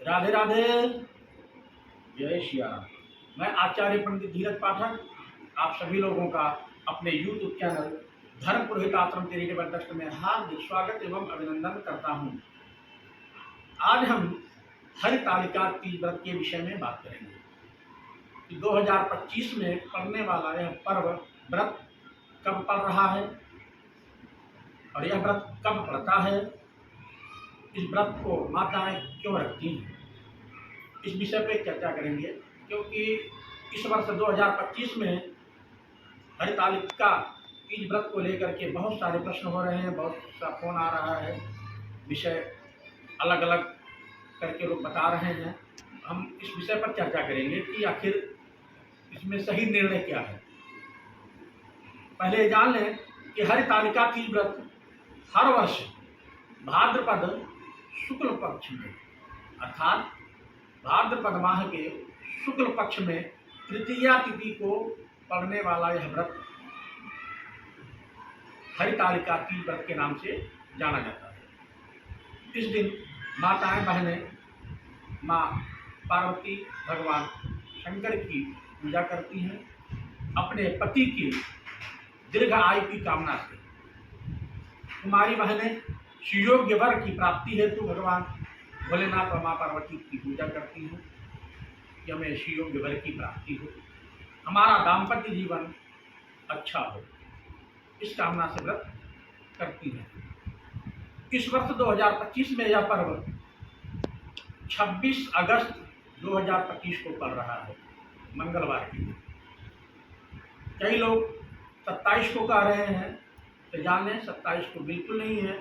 राधे राधे। जय श्री राम। मैं आचार्य पंडित धीरज पाठक आप सभी लोगों का अपने YouTube चैनल धर्म पुरोहित आश्रम चैरिटेबल ट्रस्ट में हार्दिक स्वागत एवं अभिनंदन करता हूं। आज हम हरितालिका तीज व्रत के विषय में बात करेंगे कि 2025 में पड़ने वाला यह पर्व व्रत कब पड़ रहा है और यह व्रत कब पड़ता है, इस व्रत को माताएं क्यों रखती हैं, इस विषय पे चर्चा करेंगे। क्योंकि इस वर्ष 2025 में हरितालिका तीज व्रत को लेकर के बहुत सारे प्रश्न हो रहे हैं, बहुत सा फोन आ रहा है, विषय अलग अलग करके लोग बता रहे हैं। हम इस विषय पर चर्चा करेंगे कि आखिर इसमें सही निर्णय क्या है। पहले जान लें कि हरितालिका तीज व्रत हर वर्ष भाद्रपद शुक्ल पक्ष में अर्थात भाद्रपद माह के शुक्ल पक्ष में तृतीया तिथि को पड़ने वाला यह व्रत हरितालिका तीज व्रत के नाम से जाना जाता है। इस दिन माताएं बहनें माँ पार्वती भगवान शंकर की पूजा करती हैं अपने पति की दीर्घ आयु की कामना से। कुमारी बहनें सुयोग्य वर की प्राप्ति हेतु भगवान भोलेनाथ और माँ पार्वती की पूजा करती हैं कि हमें सुयोग्य वर की प्राप्ति हो, हमारा दाम्पत्य जीवन अच्छा हो, इस कामना से व्रत करती हैं। इस वर्ष 2025 में यह पर्व 26 अगस्त 2025 को पड़ रहा है, मंगलवार के दिन। कई लोग 27 को कह रहे हैं, तो जाने 27 को बिल्कुल नहीं है,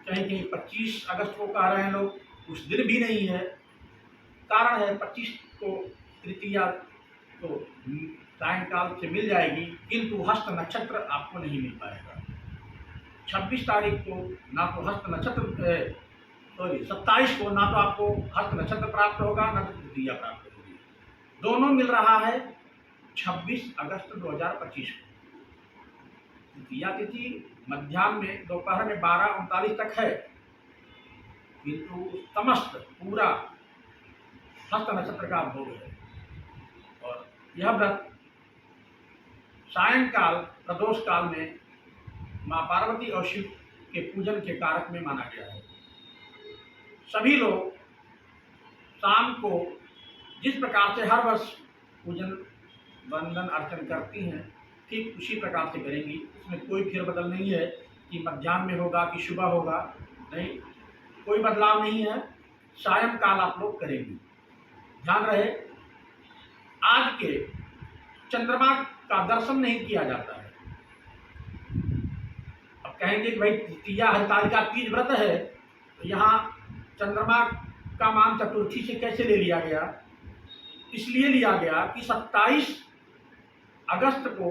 कहीं कहीं 25 अगस्त को कह रहे हैं लोग, उस दिन भी नहीं है। कारण है 25 को तृतीया तो सायंकाल से मिल जाएगी, किंतु हस्त नक्षत्र आपको नहीं मिल पाएगा। 26 तारीख को ना तो हस्त नक्षत्र 27 को ना तो आपको हस्त नक्षत्र प्राप्त होगा ना तो तृतीया प्राप्त होगी। दोनों मिल रहा है 26 अगस्त 2025 को। तृतीया तिथि मध्याह्न में दोपहर में 12:39 तक है, किंतु समस्त पूरा हस्त नक्षत्र का भोग है। और यह व्रत सायंकाल प्रदोष काल में माँ पार्वती और शिव के पूजन के कारक में माना गया है। सभी लोग शाम को जिस प्रकार से हर वर्ष पूजन वंदन अर्चन करती हैं, ठीक उसी प्रकार से करेंगी। इसमें कोई फेरबदल नहीं है कि मध्याह्न में होगा कि सुबह होगा, नहीं, कोई बदलाव नहीं है। सायंकाल आप लोग करेंगी। ध्यान रहे, आज के चंद्रमा का दर्शन नहीं किया जाता है। अब कहेंगे कि भाई तृतीया हरितालिका तीज व्रत है, तो यहाँ चंद्रमा का मान चतुर्थी से कैसे ले लिया गया? इसलिए लिया गया कि 27 अगस्त को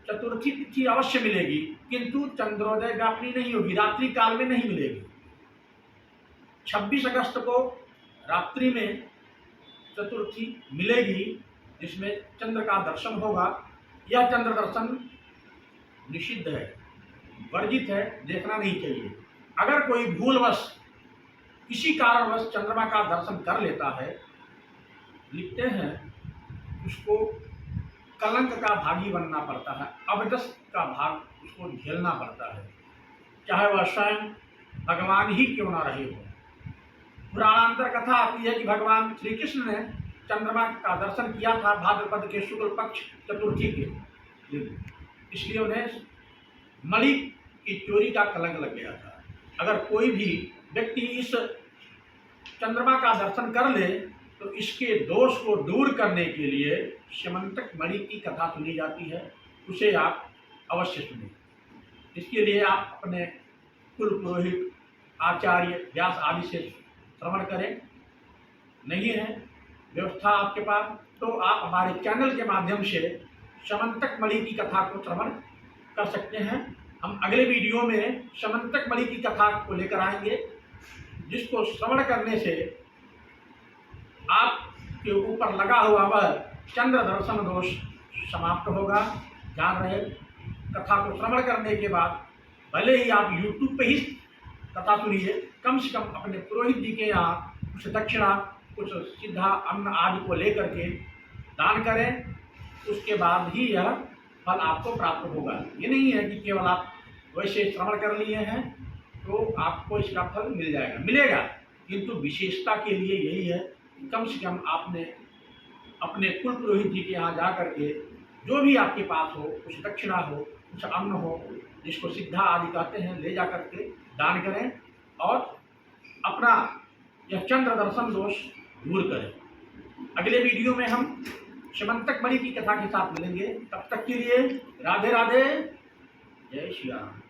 चतुर्थी तिथि अवश्य मिलेगी, किंतु चंद्रोदय व्यापनी नहीं होगी, रात्रि काल में नहीं मिलेगी। 26 अगस्त को रात्रि में चतुर्थी मिलेगी, जिसमें चंद्र का दर्शन होगा। यह चंद्र दर्शन निषिद्ध है, वर्जित है, देखना नहीं चाहिए। अगर कोई भूलवश किसी कारणवश चंद्रमा का दर्शन कर लेता है, लिखते हैं उसको कलंक का भागी बनना पड़ता है, अवदस का भाग उसको झेलना पड़ता है, चाहे वह स्वयं भगवान ही क्यों ना रहे हो। पुराणांतर कथा आती है कि भगवान श्री कृष्ण ने चंद्रमा का दर्शन किया था भाद्रपद के शुक्ल पक्ष चतुर्थी के दिन, इसलिए उन्हें मणि की चोरी का कलंक लग गया था। अगर कोई भी व्यक्ति इस चंद्रमा का दर्शन कर ले तो इसके दोष को दूर करने के लिए स्यमंतक मणि की कथा सुनी जाती है, उसे आप अवश्य सुनें। इसके लिए आप अपने कुल पुरोहित आचार्य व्यास आदि से श्रवण करें। नहीं है व्यवस्था आपके पास, तो आप हमारे चैनल के माध्यम से स्यमंतक मणि की कथा को श्रवण कर सकते हैं। हम अगले वीडियो में स्यमंतक मणि की कथा को लेकर आएंगे, जिसको श्रवण करने से आपके ऊपर लगा हुआ वह चंद्र दर्शन दोष समाप्त होगा। ध्यान रहे, कथा को श्रवण करने के बाद भले ही आप YouTube पे ही कथा सुनिए, कम से कम अपने पुरोहित जी के यहाँ कुछ दक्षिणा, कुछ सीधा अन्न आदि को लेकर के दान करें, उसके बाद ही यह फल आपको प्राप्त होगा। ये नहीं है कि केवल आप वैसे श्रवण कर लिए हैं तो आपको इसका फल मिल जाएगा, मिलेगा, किंतु विशेषता के लिए यही है कि कम से कम आपने अपने कुल पुरोहित जी के यहाँ जा करके जो भी आपके पास हो, कुछ दक्षिणा हो, कुछ अन्न हो, जिसको सिद्धा आदि कहते हैं, ले जा करके दान करें और अपना यह चंद्र दर्शन दोष दूर करें। अगले वीडियो में हम स्यमंतक मणि की कथा के साथ मिलेंगे। तब तक के लिए राधे राधे, जय श्री राम।